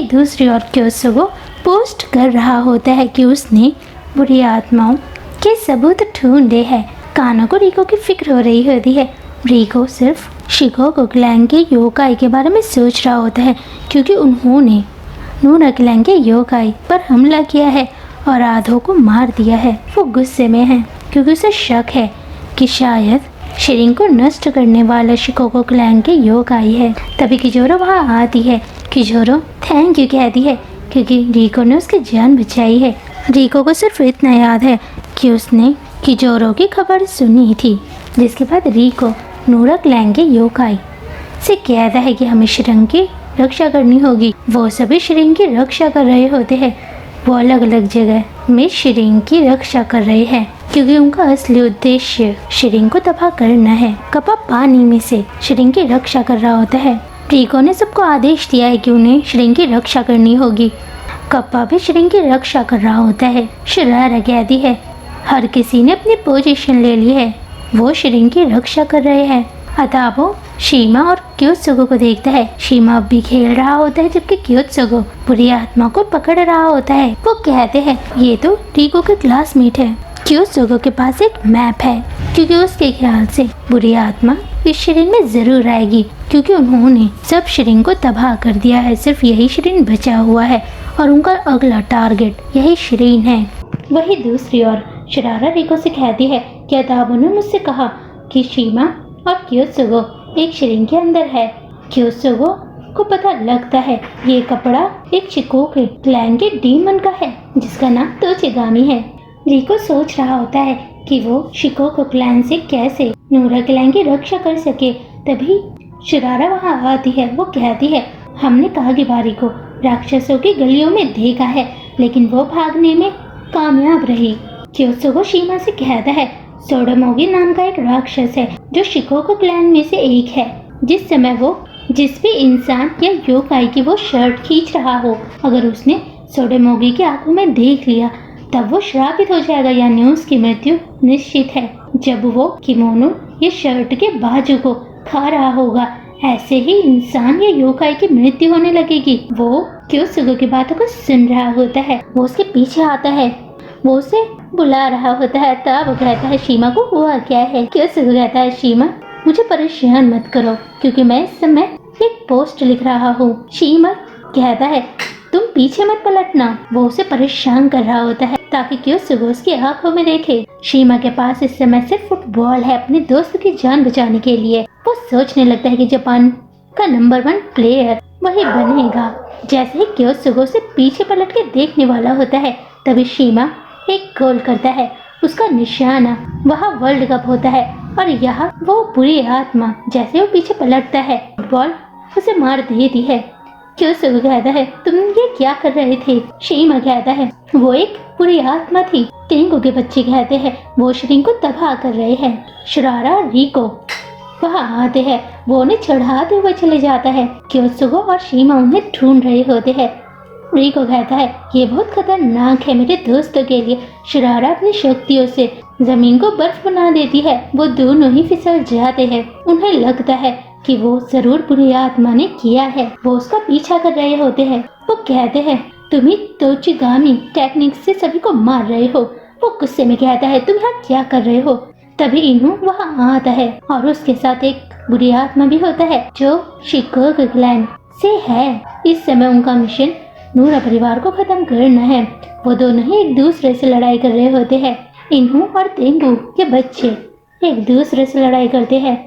वहीं दूसरी ओर क्योत्सुगो पोस्ट कर रहा होता है कि उसने बुरी आत्माओं के सबूत ढूंढे हैं। कानो को रिको की फिक्र हो रही होती है। रिको सिर्फ शिकोकु क्लैन के योकाई के बारे में सोच रहा होता है क्योंकि उन्होंने नूरा क्लैन के योकाई पर हमला किया है और आधों को मार दिया है। वो गुस्से में है क्योंकि उसे शक है कि शायद शिरिंग को नष्ट करने वाला शिकोकु क्लैन के योकाई है। तभी किजोरो वहाँ आती है। किजोरो थैंक यू कहती है क्योंकि रिको ने उसकी जान बचाई है। रिको को सिर्फ इतना याद है कि उसने किजोरो की खबर सुनी थी, जिसके बाद रिको नूरा क्लैन के योकाई से कहता है कि हमें शिरिंग की रक्षा करनी होगी। वो सभी शिरिंग की रक्षा कर रहे होते हैं। वो अलग अलग जगह में शिरिंग की रक्षा कर रहे हैं क्योंकि उनका असली उद्देश्य शिरिंग को तबाह करना है। कप्पा पानी में से शिरिंग की रक्षा कर रहा होता है। रिको ने सबको आदेश दिया है कि उन्हें शिरिंग की रक्षा करनी होगी। कप्पा भी शिरिंग की रक्षा कर रहा होता है। शिरारा कहती है हर किसी ने अपनी पोजीशन ले ली है, वो शिरिंग की रक्षा कर रहे हैं। अताबो शीमा और क्योत्सुगो को देखता है। शीमा अब भी खेल रहा होता है जबकि क्योत्सुगो बुरी आत्मा को पकड़ रहा होता है। वो कहते हैं ये तो रिको के क्लासमेट है। क्योत्सुगो के पास एक मैप है क्योंकि उसके ख्याल से बुरी आत्मा इस शिरिंग में जरूर आएगी क्योंकि उन्होंने सब शिरिंग को तबाह कर दिया है। सिर्फ यही शिरिंग बचा हुआ है और उनका अगला टारगेट यही शिरिंग है। वही दूसरी ओर शिरारा रिको से कहती है कि अताबो ने मुझसे कहा कि शीमा और क्योत्सुगो एक शिरिंग के अंदर है। क्योत्सुगो को पता लगता है ये कपड़ा एक शिकोकु क्लैन के डीमन का है जिसका नाम तोचिगामी है। रिको सोच रहा होता है कि वो शिकोकु क्लैन से कैसे नूरा क्लैन की रक्षा कर सके। तभी शिरारा वहाँ आती है। वो कहती है हमने कागिबारी को राक्षसों की गलियों में देखा है लेकिन वो भागने में कामयाब रही। क्योत्सुगो शीमा से कहता है सोडोमोगी नाम का एक राक्षस है जो शिकोकु क्लैन में से एक है। जिस समय वो जिस भी इंसान या योकाई की वो शर्ट खींच रहा हो, अगर उसने सोडोमोगी की आंखों में देख लिया तब वो श्रापित हो जाएगा यानी उसकी मृत्यु निश्चित है। जब वो किमोनो या शर्ट के बाजू को खा रहा होगा ऐसे ही इंसान या योकाई की मृत्यु होने लगेगी। वो क्योत्सुगो की बातों को सुन रहा होता है। वो उसके पीछे आता है। वो उसे बुला रहा होता है। तब वो कहता है शीमा को हुआ क्या है। क्योत्सुगो कहता है शीमा मुझे परेशान मत करो क्योंकि मैं इस समय एक पोस्ट लिख रहा हूँ। शीमा कहता है तुम पीछे मत पलटना। वो उसे परेशान कर रहा होता है ताकि क्योत्सुगो उसकी आंखों में देखे। शीमा के पास इस समय सिर्फ फुटबॉल है अपने दोस्त की जान बचाने के लिए। वो सोचने लगता है कि जापान का नंबर 1 प्लेयर वही बनेगा। जैसे ही क्योत्सुगो से पीछे पलट के देखने वाला होता है तभी शीमा एक गोल करता है। उसका निशाना वहाँ वर्ल्ड कप होता है और यहाँ वो बुरी आत्मा जैसे वो पीछे पलटता है फुटबॉल उसे मार देती है। क्योत्सुगो कहता है तुम ये क्या कर रहे थे। शीमा कहता है वो एक बुरी आत्मा थी। तेंगु के बच्चे कहते हैं वो शिरिंग को तबाह कर रहे हैं। शिरारा और रिको वहाँ आते हैं। वो उन्हें चढ़ाते हुए चले जाता है। क्योत्सुगो और शीमा उन्हें ढूंढ रहे होते हैं। रिको कहता है ये बहुत खतरनाक है मेरे दोस्तों के लिए। शिरारा अपनी शक्तियों से जमीन को बर्फ बना देती है। वो दोनों ही फिसल जाते हैं। उन्हें लगता है कि वो जरूर बुरी आत्मा ने किया है। वो उसका पीछा कर रहे होते हैं। वो कहते हैं तुम ही तोचिगामी टेक्निक से सभी को मार रहे हो। वो गुस्से में कहता है तुम यहाँ क्या कर रहे हो। तभी इन्हू वहाँ आता है और उसके साथ एक बुरी आत्मा भी होता है जो शिकोकु क्लैन से है। इस समय उनका मिशन नूरा परिवार को खत्म करना है। वो दोनों ही एक दूसरे से लड़ाई कर रहे होते हैं। इन्हू और तेंगु के बच्चे एक दूसरे से लड़ाई करते हैं।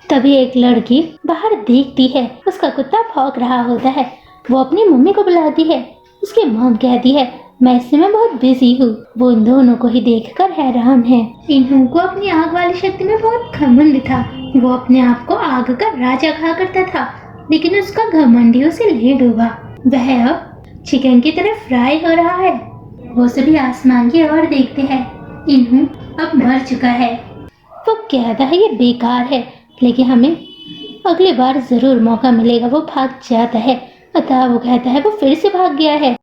तभी एक लड़की बाहर देखती है। उसका कुत्ता भौंक रहा होता है। वो अपनी मम्मी को बुलाती है। उसकी मॉम कहती है मैं इस समय बहुत बिजी हूँ। वो उन दोनों को ही देखकर हैरान है। इन्हू को अपनी आग वाली शक्ति में बहुत घमंड था। वो अपने आप को आग का राजा कहा करता था लेकिन उसका घमंडियों से ले डूबा। वह अब चिकन की तरह फ्राई हो रहा है। वो सभी आसमान की ओर देखते हैं। इन्हू अब मर चुका है। वो कहता है ये बेकार है लेकिन हमें अगली बार जरूर मौका मिलेगा। वो भाग जाता है। अतः वो कहता है वो फिर से भाग गया है।